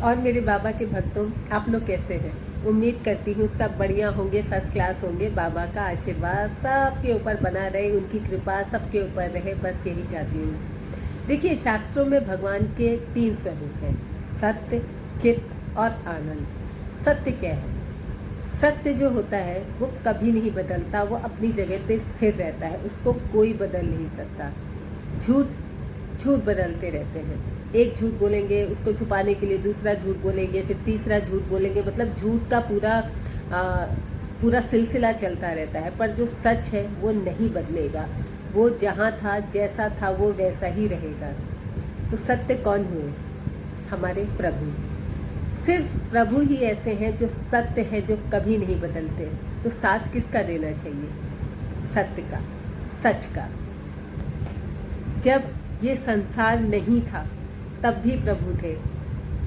और मेरे बाबा के भक्तों, आप लोग कैसे हैं? उम्मीद करती हूँ सब बढ़िया होंगे, फर्स्ट क्लास होंगे। बाबा का आशीर्वाद सबके ऊपर बना रहे, उनकी कृपा सबके ऊपर रहे, बस यही चाहती हूँ। देखिए, शास्त्रों में भगवान के 3 स्वरूप हैं, सत्य, चित्त और आनंद। सत्य क्या है? सत्य जो होता है वो कभी नहीं बदलता, वो अपनी जगह पे स्थिर रहता है, उसको कोई बदल नहीं सकता। झूठ, झूठ बदलते रहते हैं। एक झूठ बोलेंगे, उसको छुपाने के लिए दूसरा झूठ बोलेंगे, फिर तीसरा झूठ बोलेंगे, मतलब झूठ का पूरा सिलसिला चलता रहता है। पर जो सच है वो नहीं बदलेगा, वो जहाँ था जैसा था वो वैसा ही रहेगा। तो सत्य कौन हुए? हमारे प्रभु। सिर्फ प्रभु ही ऐसे हैं जो सत्य है, जो कभी नहीं बदलते। तो साथ किसका देना चाहिए? सत्य का, सच का। जब ये संसार नहीं था तब भी प्रभु थे,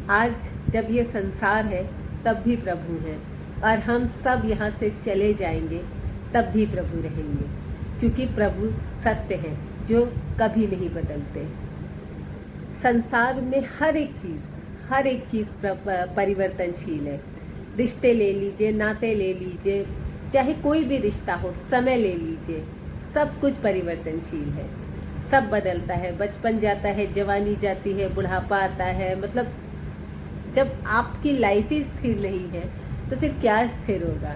आज जब ये संसार है तब भी प्रभु हैं, और हम सब यहाँ से चले जाएंगे तब भी प्रभु रहेंगे, क्योंकि प्रभु सत्य हैं जो कभी नहीं बदलते। संसार में हर एक चीज़ परिवर्तनशील है। रिश्ते ले लीजिए, नाते ले लीजिए, चाहे कोई भी रिश्ता हो, समय ले लीजिए, सब कुछ परिवर्तनशील है, सब बदलता है। बचपन जाता है, जवानी जाती है, बुढ़ापा आता है। मतलब जब आपकी लाइफ ही स्थिर नहीं है तो फिर क्या स्थिर होगा?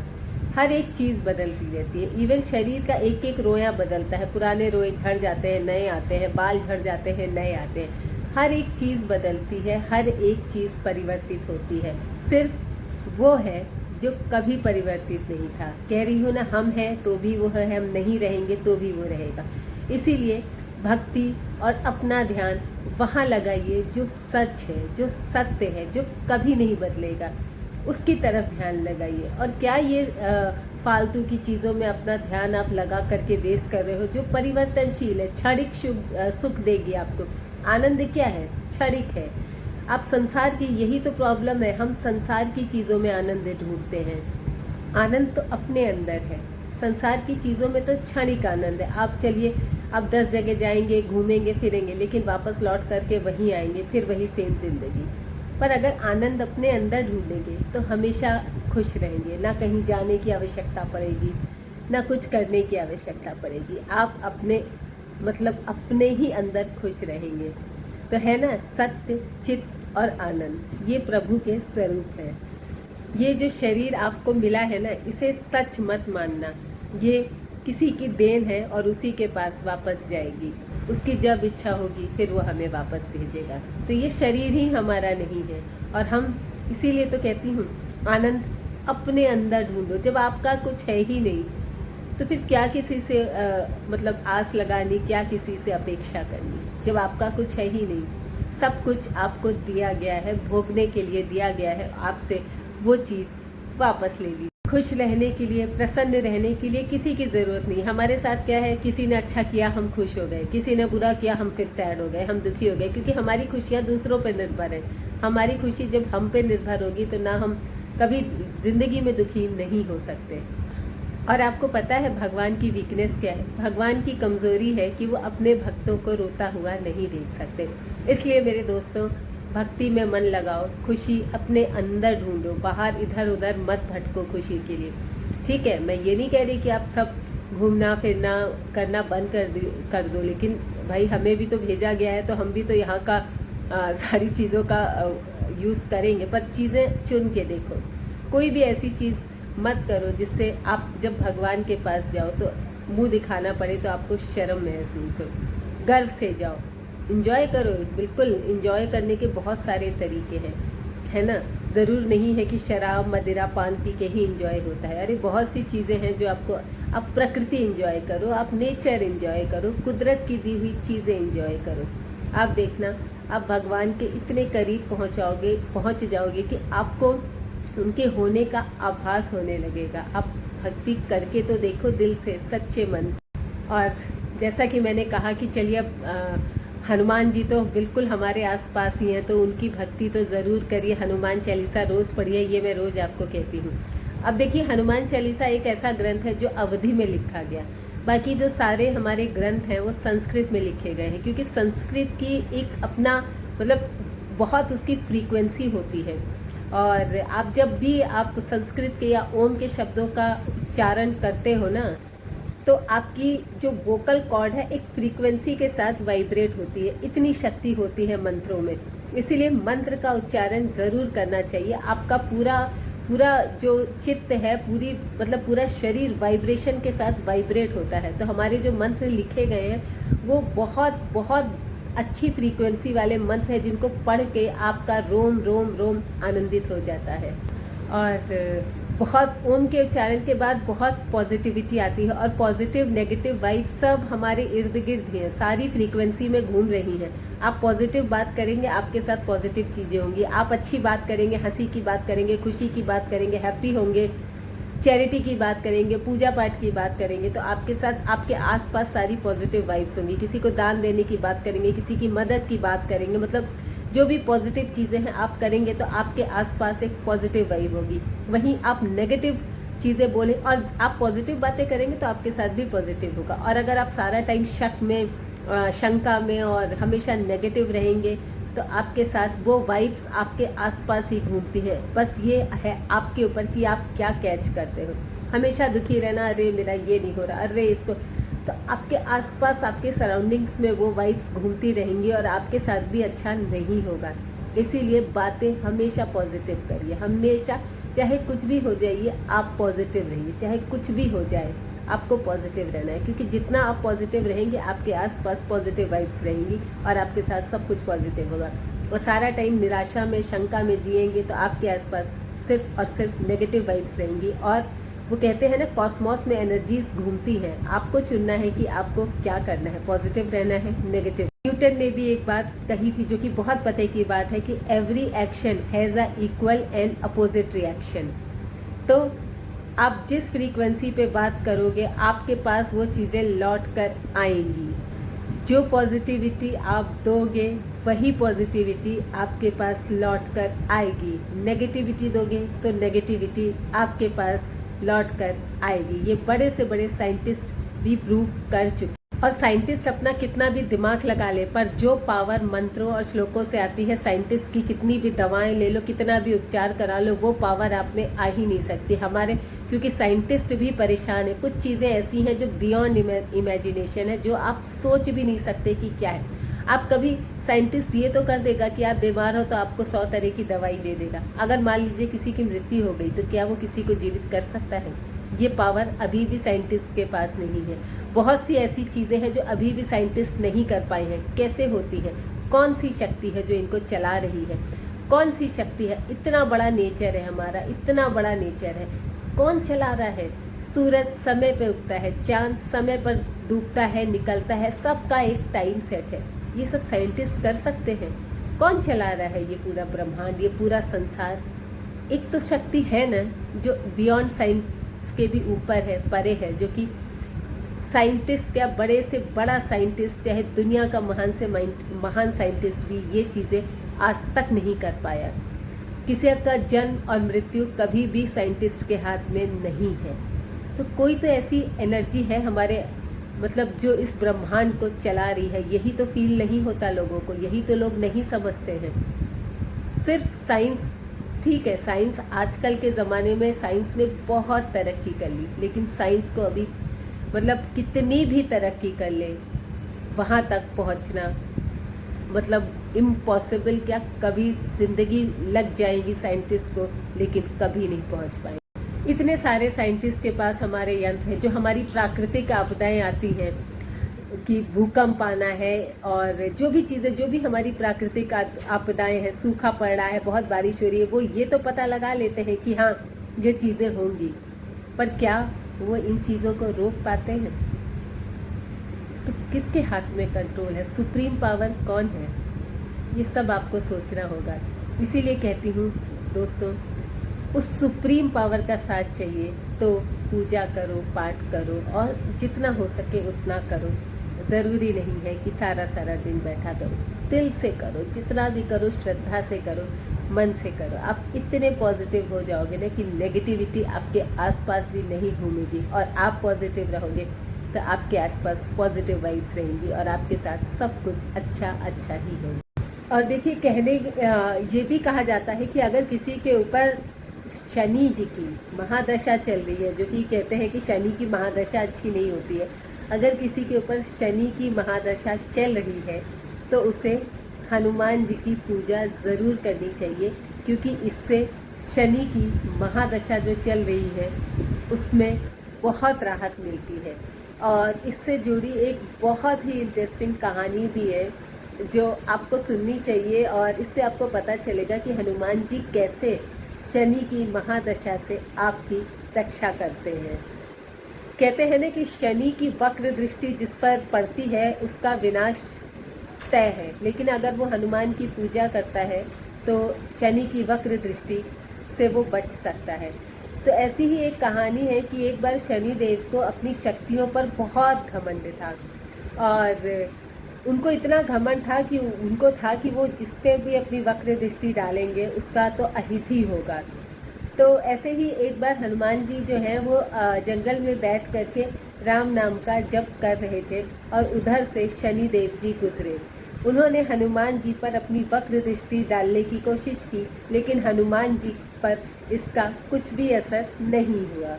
हर एक चीज़ बदलती रहती है। इवन शरीर का एक एक रोया बदलता है, पुराने रोए झड़ जाते हैं, नए आते हैं, बाल झड़ जाते हैं, नए आते हैं। हर एक चीज़ बदलती है, हर एक चीज़ परिवर्तित होती है। सिर्फ वो है जो कभी परिवर्तित नहीं था। कह रही हूँ ना, हम हैं तो भी वो है, हम नहीं रहेंगे तो भी वो रहेगा। इसीलिए भक्ति और अपना ध्यान वहाँ लगाइए जो सच है, जो सत्य है, जो कभी नहीं बदलेगा, उसकी तरफ ध्यान लगाइए। और क्या ये फालतू की चीज़ों में अपना ध्यान आप लगा करके वेस्ट कर रहे हो, जो परिवर्तनशील है, क्षणिक सुख देगी आपको। आनंद क्या है? क्षणिक है। आप संसार की, यही तो प्रॉब्लम है, हम संसार की चीज़ों में आनंद ढूंढते हैं। आनंद तो अपने अंदर है। संसार की चीज़ों में तो क्षणिक आनंद है। आप चलिए, आप 10 जगह जाएंगे, घूमेंगे फिरेंगे, लेकिन वापस लौट करके वहीं आएंगे, फिर वही सेम जिंदगी। पर अगर आनंद अपने अंदर ढूंढेंगे तो हमेशा खुश रहेंगे, ना कहीं जाने की आवश्यकता पड़ेगी, ना कुछ करने की आवश्यकता पड़ेगी। आप अपने ही अंदर खुश रहेंगे। तो है ना, सत्य, चित्त और आनंद, ये प्रभु के स्वरूप है। ये जो शरीर आपको मिला है ना, इसे सच मत मानना। ये किसी की देन है और उसी के पास वापस जाएगी। उसकी जब इच्छा होगी फिर वो हमें वापस भेजेगा। तो ये शरीर ही हमारा नहीं है। और हम इसीलिए तो कहती हूँ, आनंद अपने अंदर ढूंढो। जब आपका कुछ है ही नहीं तो फिर क्या किसी से आस लगानी, क्या किसी से अपेक्षा करनी? जब आपका कुछ है ही नहीं, सब कुछ आपको दिया गया है, भोगने के लिए दिया गया है, आपसे वो चीज़ वापस ले लीजिए। खुश रहने के लिए, प्रसन्न रहने के लिए किसी की ज़रूरत नहीं। हमारे साथ क्या है, किसी ने अच्छा किया हम खुश हो गए, किसी ने बुरा किया हम फिर सैड हो गए, हम दुखी हो गए, क्योंकि हमारी खुशियाँ दूसरों पर निर्भर है। हमारी खुशी जब हम पे निर्भर होगी तो ना हम कभी ज़िंदगी में दुखी नहीं हो सकते। और आपको पता है भगवान की वीकनेस क्या है? भगवान की कमज़ोरी है कि वो अपने भक्तों को रोता हुआ नहीं देख सकते। इसलिए मेरे दोस्तों, भक्ति में मन लगाओ, खुशी अपने अंदर ढूंढो, बाहर इधर उधर मत भटको खुशी के लिए। ठीक है, मैं ये नहीं कह रही कि आप सब घूमना फिरना करना बंद कर दो, लेकिन भाई हमें भी तो भेजा गया है, तो हम भी तो यहाँ का सारी चीज़ों का यूज़ करेंगे। पर चीज़ें चुन के देखो। कोई भी ऐसी चीज़ मत करो जिससे आप जब भगवान के पास जाओ तो मुंह दिखाना पड़े, तो आपको शर्म महसूस हो। गर्व से जाओ, इंजॉय करो। बिल्कुल, इंजॉय करने के बहुत सारे तरीके हैं, है ना। ज़रूर नहीं है कि शराब, मदिरा, पान पी के ही इंजॉय होता है। अरे बहुत सी चीज़ें हैं जो आपको, आप प्रकृति इंजॉय करो, आप नेचर इंजॉय करो, कुदरत की दी हुई चीज़ें इंजॉय करो। आप देखना, आप भगवान के इतने करीब पहुँच जाओगे कि आपको उनके होने का आभास होने लगेगा। आप भक्ति करके तो देखो, दिल से, सच्चे मन से। और जैसा कि मैंने कहा कि चलिए, अब हनुमान जी तो बिल्कुल हमारे आसपास ही हैं, तो उनकी भक्ति तो ज़रूर करिए। हनुमान चालीसा रोज़ पढ़िए, ये मैं रोज़ आपको कहती हूँ। अब देखिए, हनुमान चालीसा एक ऐसा ग्रंथ है जो अवधि में लिखा गया। बाकी जो सारे हमारे ग्रंथ हैं वो संस्कृत में लिखे गए हैं, क्योंकि संस्कृत की एक अपना बहुत उसकी फ्रीक्वेंसी होती है। और आप जब भी आप संस्कृत के या ओम के शब्दों का उच्चारण करते हो ना, तो आपकी जो वोकल कॉर्ड है एक फ्रीक्वेंसी के साथ वाइब्रेट होती है। इतनी शक्ति होती है मंत्रों में, इसीलिए मंत्र का उच्चारण ज़रूर करना चाहिए। आपका पूरा पूरा जो चित्त है, पूरा शरीर वाइब्रेशन के साथ वाइब्रेट होता है। तो हमारे जो मंत्र लिखे गए हैं वो बहुत बहुत अच्छी फ्रीक्वेंसी वाले मंत्र हैं, जिनको पढ़ के आपका रोम रोम रोम आनंदित हो जाता है। और बहुत ओम के उच्चारण के बाद बहुत पॉजिटिविटी आती है, और पॉजिटिव नेगेटिव वाइब सब हमारे इर्द गिर्द ही है, सारी फ्रीक्वेंसी में घूम रही हैं। आप पॉजिटिव बात करेंगे, आपके साथ पॉजिटिव चीज़ें होंगी। आप अच्छी बात करेंगे, हंसी की बात करेंगे, खुशी की बात करेंगे, हैप्पी होंगे, चैरिटी की बात करेंगे, पूजा पाठ की बात करेंगे, तो आपके साथ आपके आसपास सारी पॉजिटिव वाइब्स होंगी। किसी को दान देने की बात करेंगे, किसी की मदद की बात करेंगे, मतलब जो भी पॉजिटिव चीज़ें हैं आप करेंगे तो आपके आसपास एक पॉजिटिव वाइब होगी। वहीं आप नेगेटिव चीज़ें बोलें और आप पॉजिटिव बातें करेंगे तो आपके साथ भी पॉजिटिव होगा। और अगर आप सारा टाइम शक में, शंका में और हमेशा नेगेटिव रहेंगे तो आपके साथ वो वाइब्स आपके आसपास ही घूमती है। बस ये है आपके ऊपर कि आप क्या कैच करते हो। हमेशा दुखी रहना, अरे मेरा ये नहीं हो रहा, अरे इसको, तो आपके आसपास आपके सराउंडिंग्स में वो वाइब्स घूमती रहेंगी और आपके साथ भी अच्छा नहीं होगा। इसीलिए बातें हमेशा पॉजिटिव करिए, हमेशा चाहे कुछ भी हो जाइए आप पॉजिटिव रहिए, चाहे कुछ भी हो जाए आपको पॉजिटिव रहना है, क्योंकि जितना आप पॉजिटिव रहेंगे आपके आसपास पॉजिटिव वाइब्स रहेंगी और आपके साथ सब कुछ पॉजिटिव होगा। और सारा टाइम निराशा में, शंका में जिएंगे तो आपके आसपास सिर्फ और सिर्फ नेगेटिव वाइब्स रहेंगी। और वो कहते हैं ना, कॉस्मॉस में एनर्जीज घूमती हैं, आपको चुनना है कि आपको क्या करना है, पॉजिटिव रहना है, नेगेटिव। न्यूटन ने भी एक बात कही थी जो कि बहुत पते की बात है कि every action has a equal and opposite reaction. तो आप जिस फ्रीक्वेंसी पे बात करोगे आपके पास वो चीज़ें लौट कर आएंगी। जो पॉजिटिविटी आप दोगे वही पॉजिटिविटी आपके पास लौट कर आएगी। नेगेटिविटी दोगे तो नेगेटिविटी आपके पास लौट कर आएगी। ये बड़े से बड़े साइंटिस्ट भी प्रूव कर चुके। और साइंटिस्ट अपना कितना भी दिमाग लगा ले, पर जो पावर मंत्रों और श्लोकों से आती है, साइंटिस्ट की कितनी भी दवाएं ले लो, कितना भी उपचार करा लो, वो पावर आप में आ ही नहीं सकती हमारे, क्योंकि साइंटिस्ट भी परेशान है। कुछ चीज़ें ऐसी हैं जो बियॉन्ड इमेजिनेशन है, जो आप सोच भी नहीं सकते कि क्या है। आप कभी, साइंटिस्ट ये तो कर देगा कि आप बीमार हो तो आपको 100 तरह की दवाई दे देगा। अगर मान लीजिए किसी की मृत्यु हो गई तो क्या वो किसी को जीवित कर सकता है? ये पावर अभी भी साइंटिस्ट के पास नहीं है। बहुत सी ऐसी चीज़ें हैं जो अभी भी साइंटिस्ट नहीं कर पाए हैं। कैसे होती है? कौन सी शक्ति है जो इनको चला रही है? कौन सी शक्ति है? इतना बड़ा नेचर है हमारा, इतना बड़ा नेचर है, कौन चला रहा है? सूरज समय पे उगता है, चांद समय पर डूबता है, निकलता है, सबका एक टाइम सेट है। ये सब साइंटिस्ट कर सकते हैं। कौन चला रहा है ये पूरा ब्रह्मांड, ये पूरा संसार? एक तो शक्ति है ना जो बियॉन्ड साइंस के भी ऊपर है, परे है, जो कि साइंटिस्ट, क्या बड़े से बड़ा साइंटिस्ट, चाहे दुनिया का महान साइंटिस्ट भी ये चीज़ें आज तक नहीं कर पाया। किसी का जन्म और मृत्यु कभी भी साइंटिस्ट के हाथ में नहीं है। तो कोई तो ऐसी एनर्जी है हमारे, मतलब जो इस ब्रह्मांड को चला रही है। यही तो फील नहीं होता लोगों को, यही तो लोग नहीं समझते हैं। सिर्फ साइंस, ठीक है, साइंस आजकल के ज़माने में साइंस ने बहुत तरक्की कर ली, लेकिन साइंस को अभी, मतलब कितनी भी तरक्की कर ले, वहाँ तक पहुँचना मतलब इम्पॉसिबल। क्या कभी ज़िंदगी लग जाएगी साइंटिस्ट को, लेकिन कभी नहीं पहुँच पाए। इतने सारे साइंटिस्ट के पास हमारे यंत्र हैं जो हमारी प्राकृतिक आपदाएं आती हैं, कि भूकंप आना है और जो भी चीज़ें, जो भी हमारी प्राकृतिक आपदाएं हैं, सूखा पड़ रहा है, बहुत बारिश हो रही है, वो ये तो पता लगा लेते हैं कि हाँ ये चीज़ें होंगी, पर क्या वो इन चीज़ों को रोक पाते हैं? तो किसके हाथ में कंट्रोल है? सुप्रीम पावर कौन है? ये सब आपको सोचना होगा। इसीलिए कहती हूँ दोस्तों, उस सुप्रीम पावर का साथ चाहिए तो पूजा करो, पाठ करो और जितना हो सके उतना करो। ज़रूरी नहीं है कि सारा सारा दिन बैठा करो, दिल से करो, जितना भी करो श्रद्धा से करो, मन से करो। आप इतने पॉजिटिव हो जाओगे ना कि नेगेटिविटी आपके आसपास भी नहीं घूमेगी, और आप पॉजिटिव रहोगे तो आपके आसपास पॉजिटिव वाइब्स रहेंगी और आपके साथ सब कुछ अच्छा अच्छा ही होगा। और देखिए ये भी कहा जाता है कि अगर किसी के ऊपर शनि जी की महादशा चल रही है, जो कि कहते हैं कि शनि की महादशा अच्छी नहीं होती है, अगर किसी के ऊपर शनि की महादशा चल रही है तो उसे हनुमान जी की पूजा ज़रूर करनी चाहिए, क्योंकि इससे शनि की महादशा जो चल रही है उसमें बहुत राहत मिलती है। और इससे जुड़ी एक बहुत ही इंटरेस्टिंग कहानी भी है जो आपको सुननी चाहिए, और इससे आपको पता चलेगा कि हनुमान जी कैसे शनि की महादशा से आपकी रक्षा करते हैं। कहते हैं ना कि शनि की वक्र दृष्टि जिस पर पड़ती है उसका विनाश तय है, लेकिन अगर वो हनुमान की पूजा करता है तो शनि की वक्र दृष्टि से वो बच सकता है। तो ऐसी ही एक कहानी है कि एक बार शनि देव को अपनी शक्तियों पर बहुत घमंड था, और उनको इतना घमंड था कि उनको था कि वो जिस पे भी अपनी वक्र दृष्टि डालेंगे उसका तो अहित ही होगा। तो ऐसे ही एक बार हनुमान जी जो है वो जंगल में बैठ करके राम नाम का जप कर रहे थे, और उधर से शनि देव जी गुजरे। उन्होंने हनुमान जी पर अपनी वक्र दृष्टि डालने की कोशिश की, लेकिन हनुमान जी पर इसका कुछ भी असर नहीं हुआ।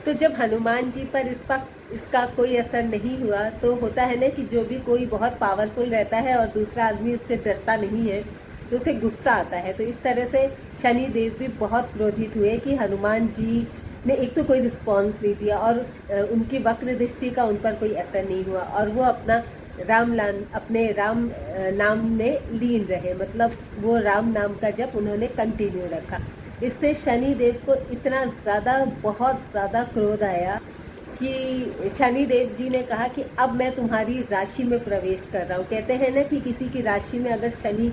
तो जब हनुमान जी पर इसका कोई असर नहीं हुआ, तो होता है ना कि जो भी कोई बहुत पावरफुल रहता है और दूसरा आदमी उससे डरता नहीं है तो उसे गुस्सा आता है। तो इस तरह से शनि देव भी बहुत क्रोधित हुए कि हनुमान जी ने एक तो कोई रिस्पॉन्स नहीं दिया, और उनकी वक्र दृष्टि का उन पर कोई असर नहीं हुआ, और वो अपने राम नाम में लीन रहे, मतलब वो राम नाम का जप उन्होंने कंटिन्यू रखा। इससे शनि देव को इतना ज़्यादा, बहुत ज़्यादा क्रोध आया कि शनि देव जी ने कहा कि अब मैं तुम्हारी राशि में प्रवेश कर रहा हूँ। कहते हैं ना कि किसी की राशि में अगर शनि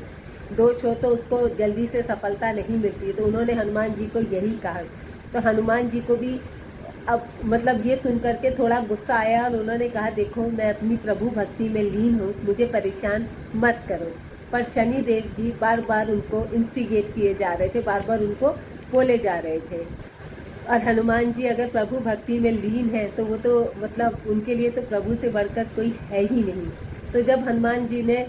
दोष हो तो उसको जल्दी से सफलता नहीं मिलती, तो उन्होंने हनुमान जी को यही कहा। तो हनुमान जी को भी अब मतलब ये सुन करके थोड़ा गुस्सा आया, और उन्होंने कहा देखो मैं अपनी प्रभु भक्ति में लीन हूँ, मुझे परेशान मत करो। पर शनि देव जी बार बार उनको इंस्टिगेट किए जा रहे थे, बार बार उनको बोले जा रहे थे। और हनुमान जी अगर प्रभु भक्ति में लीन है तो वो तो मतलब उनके लिए तो प्रभु से बढ़कर कोई है ही नहीं। तो जब हनुमान जी ने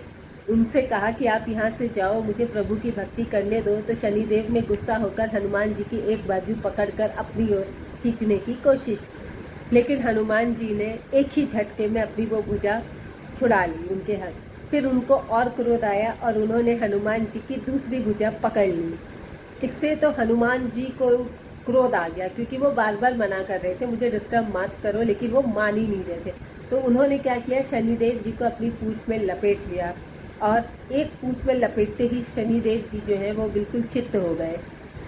उनसे कहा कि आप यहाँ से जाओ, मुझे प्रभु की भक्ति करने दो, तो शनिदेव ने गुस्सा होकर हनुमान जी की एक बाजू पकड़कर अपनी ओर खींचने की कोशिश, लेकिन हनुमान जी ने एक ही झटके में अपनी वो भुजा छुड़ा ली उनके हाथ। फिर उनको और क्रोध आया और उन्होंने हनुमान जी की दूसरी भुजा पकड़ ली। इससे तो हनुमान जी को क्रोध आ गया, क्योंकि वो बार बार मना कर रहे थे मुझे डिस्टर्ब मत करो, लेकिन वो मान ही नहीं रहे थे। तो उन्होंने क्या किया, शनिदेव जी को अपनी पूंछ में लपेट लिया, और एक पूंछ में लपेटते ही शनिदेव जी जो है वो बिल्कुल चित्त हो गए।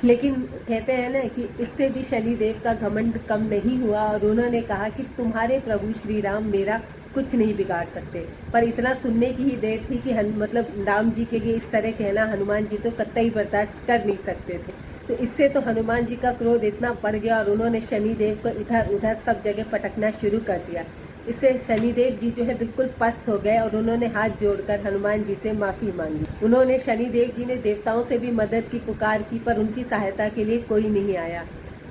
लेकिन कहते हैं ना कि इससे भी शनिदेव का घमंड कम नहीं हुआ, और उन्होंने कहा कि तुम्हारे प्रभु श्री राम मेरा कुछ नहीं बिगाड़ सकते। पर इतना सुनने की ही देर थी कि मतलब राम जी के लिए इस तरह कहना हनुमान जी तो कतई बर्दाश्त कर नहीं सकते थे। तो इससे तो हनुमान जी का क्रोध इतना बढ़ गया, और उन्होंने शनिदेव को इधर उधर सब जगह पटकना शुरू कर दिया। इससे शनिदेव जी जो है बिल्कुल पस्त हो गए, और उन्होंने हाथ जोड़कर हनुमान जी से माफ़ी मांगी। उन्होंने शनिदेव जी ने देवताओं से भी मदद की पुकार की, पर उनकी सहायता के लिए कोई नहीं आया।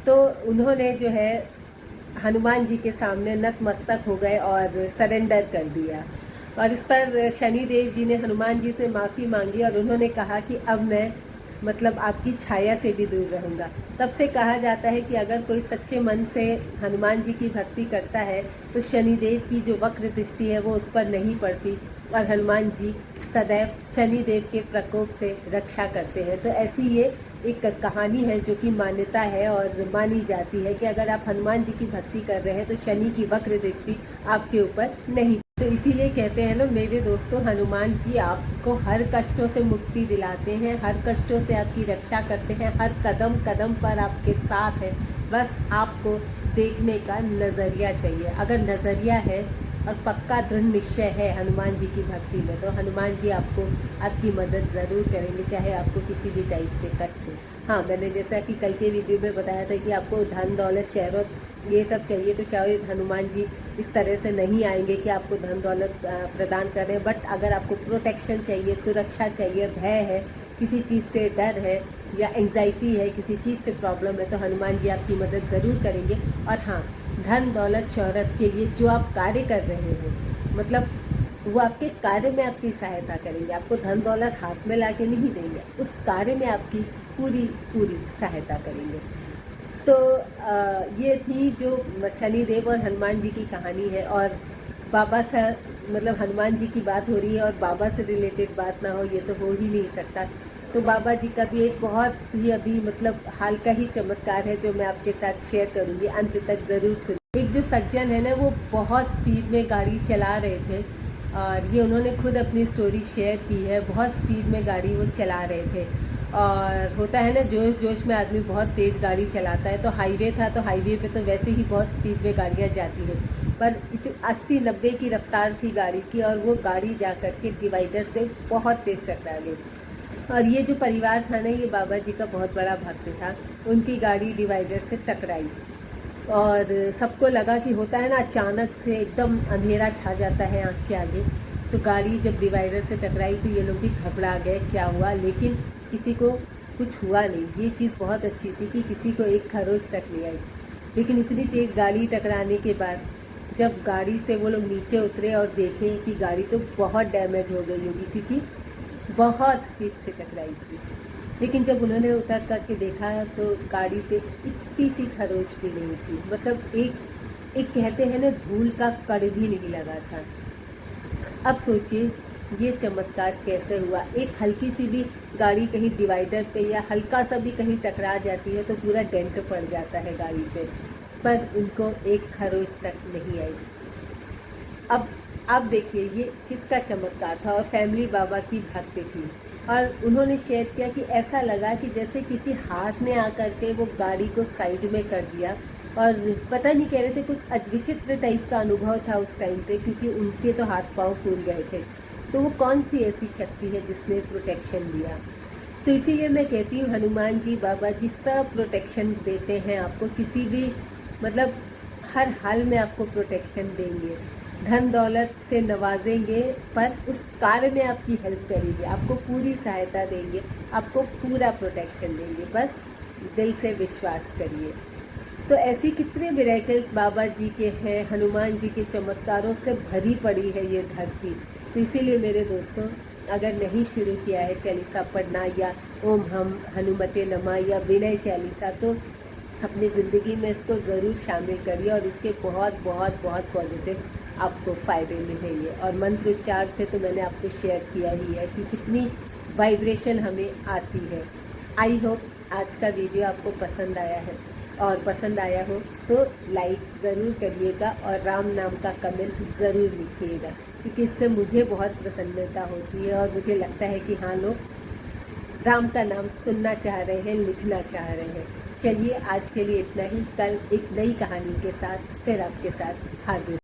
तो उन्होंने जो है हनुमान जी के सामने नतमस्तक हो गए और सरेंडर कर दिया। और इस पर शनिदेव जी ने हनुमान जी से माफ़ी मांगी, और उन्होंने कहा कि अब मैं मतलब आपकी छाया से भी दूर रहूँगा। तब से कहा जाता है कि अगर कोई सच्चे मन से हनुमान जी की भक्ति करता है तो शनिदेव की जो वक्र दृष्टि है वो उस पर नहीं पड़ती, और हनुमान जी सदैव शनिदेव के प्रकोप से रक्षा करते हैं। तो ऐसी ये एक कहानी है जो कि मान्यता है और मानी जाती है कि अगर आप हनुमान जी की भक्ति कर रहे हैं तो शनि की वक्र दृष्टि आपके ऊपर नहीं। तो इसीलिए कहते हैं ना मेरे दोस्तों, हनुमान जी आपको हर कष्टों से मुक्ति दिलाते हैं, हर कष्टों से आपकी रक्षा करते हैं, हर कदम कदम पर आपके साथ है। बस आपको देखने का नज़रिया चाहिए। अगर नज़रिया है और पक्का दृढ़ निश्चय है हनुमान जी की भक्ति में, तो हनुमान जी आपको आपकी मदद ज़रूर करेंगे, चाहे आपको किसी भी टाइप के कष्ट हो। हाँ, मैंने जैसा कि कल के वीडियो में बताया था कि आपको धन दौलत शहरत ये सब चाहिए, तो शायद हनुमान जी इस तरह से नहीं आएंगे कि आपको धन दौलत प्रदान करें। बट अगर आपको प्रोटेक्शन चाहिए, सुरक्षा चाहिए, भय है, किसी चीज़ से डर है या एंग्जाइटी है, किसी चीज़ से प्रॉब्लम है, तो हनुमान जी आपकी मदद ज़रूर करेंगे। और हाँ, धन दौलत शोहरत के लिए जो आप कार्य कर रहे हैं, मतलब वो आपके कार्य में आपकी सहायता करेंगे, आपको धन दौलत हाथ में ला के नहीं देंगे, उस कार्य में आपकी पूरी पूरी सहायता करेंगे। तो ये थी जो शनिदेव और हनुमान जी की कहानी है। और बाबा से मतलब हनुमान जी की बात हो रही है और बाबा से रिलेटेड बात ना हो, ये तो हो ही नहीं सकता। तो बाबा जी का भी एक बहुत ही अभी मतलब हाल का ही चमत्कार है जो मैं आपके साथ शेयर करूंगी, अंत तक ज़रूर सुनिए। एक जो सज्जन है ना, वो बहुत स्पीड में गाड़ी चला रहे थे और ये उन्होंने खुद अपनी स्टोरी शेयर की है। बहुत स्पीड में गाड़ी वो चला रहे थे और होता है ना, जोश जोश में आदमी बहुत तेज़ गाड़ी चलाता है। तो हाईवे था, तो हाईवे पे तो वैसे ही बहुत स्पीड में गाड़ियाँ जाती हैं, पर 80-90 की रफ्तार थी गाड़ी की और वो गाड़ी जा कर के डिवाइडर से बहुत तेज़ टकरा गई। और ये जो परिवार था ना, ये बाबा जी का बहुत बड़ा भक्त था। उनकी गाड़ी डिवाइडर से टकराई और सबको लगा कि होता है ना, अचानक से एकदम अंधेरा छा जाता है आँख के आगे। तो गाड़ी जब डिवाइडर से टकराई तो ये लोग भी घबरा गए क्या हुआ, लेकिन किसी को कुछ हुआ नहीं। ये चीज़ बहुत अच्छी थी कि किसी को एक खरोच तक नहीं आई। लेकिन इतनी तेज़ गाड़ी टकराने के बाद जब गाड़ी से वो लोग नीचे उतरे और देखें कि गाड़ी तो बहुत डैमेज हो गई होगी, क्योंकि बहुत स्पीड से टकराई थी। लेकिन जब उन्होंने उतर करके देखा तो गाड़ी पे इतनी सी खरोच भी नहीं थी। मतलब एक कहते हैं ना, धूल का कण भी नहीं लगा था। अब सोचिए ये चमत्कार कैसे हुआ। एक हल्की सी भी गाड़ी कहीं डिवाइडर पे या हल्का सा भी कहीं टकरा जाती है तो पूरा डेंट पड़ जाता है गाड़ी पे, पर उनको एक खरोच तक नहीं आई। अब आप देखिए ये किसका चमत्कार था। और फैमिली बाबा की भक्त थी और उन्होंने शेयर किया कि ऐसा लगा कि जैसे किसी हाथ ने आकर के वो गाड़ी को साइड में कर दिया। और पता नहीं, कह रहे थे कुछ अविचित्र टाइप का अनुभव था उस टाइम पे, क्योंकि उनके तो हाथ पांव फूल गए थे। तो वो कौन सी ऐसी शक्ति है जिसने प्रोटेक्शन दिया। तो इसीलिए मैं कहती हूँ हनुमान जी बाबा जी सब प्रोटेक्शन देते हैं आपको, किसी भी मतलब हर हाल में आपको प्रोटेक्शन देंगे, धन दौलत से नवाजेंगे, पर उस कार्य में आपकी हेल्प करेंगे, आपको पूरी सहायता देंगे, आपको पूरा प्रोटेक्शन देंगे। बस दिल से विश्वास करिए। तो ऐसी कितने मिरेकल्स बाबा जी के हैं, हनुमान जी के चमत्कारों से भरी पड़ी है ये धरती। तो इसीलिए मेरे दोस्तों, अगर नहीं शुरू किया है चालीसा पढ़ना या ओम हम हनुमते नमः या विनय चालीसा, तो अपनी ज़िंदगी में इसको ज़रूर शामिल करिए और इसके बहुत बहुत बहुत पॉजिटिव आपको फ़ायदे मिलेंगे। और मंत्र उच्चार से तो मैंने आपको शेयर किया ही है कि कितनी वाइब्रेशन हमें आती है। आई होप आज का वीडियो आपको पसंद आया है, और पसंद आया हो तो लाइक ज़रूर करिएगा और राम नाम का कमेंट ज़रूर लिखिएगा, क्योंकि इससे मुझे बहुत प्रसन्नता होती है और मुझे लगता है कि हाँ, लोग राम का नाम सुनना चाह रहे हैं, लिखना चाह रहे हैं। चलिए आज के लिए इतना ही। कल एक नई कहानी के साथ फिर आपके साथ हाजिर।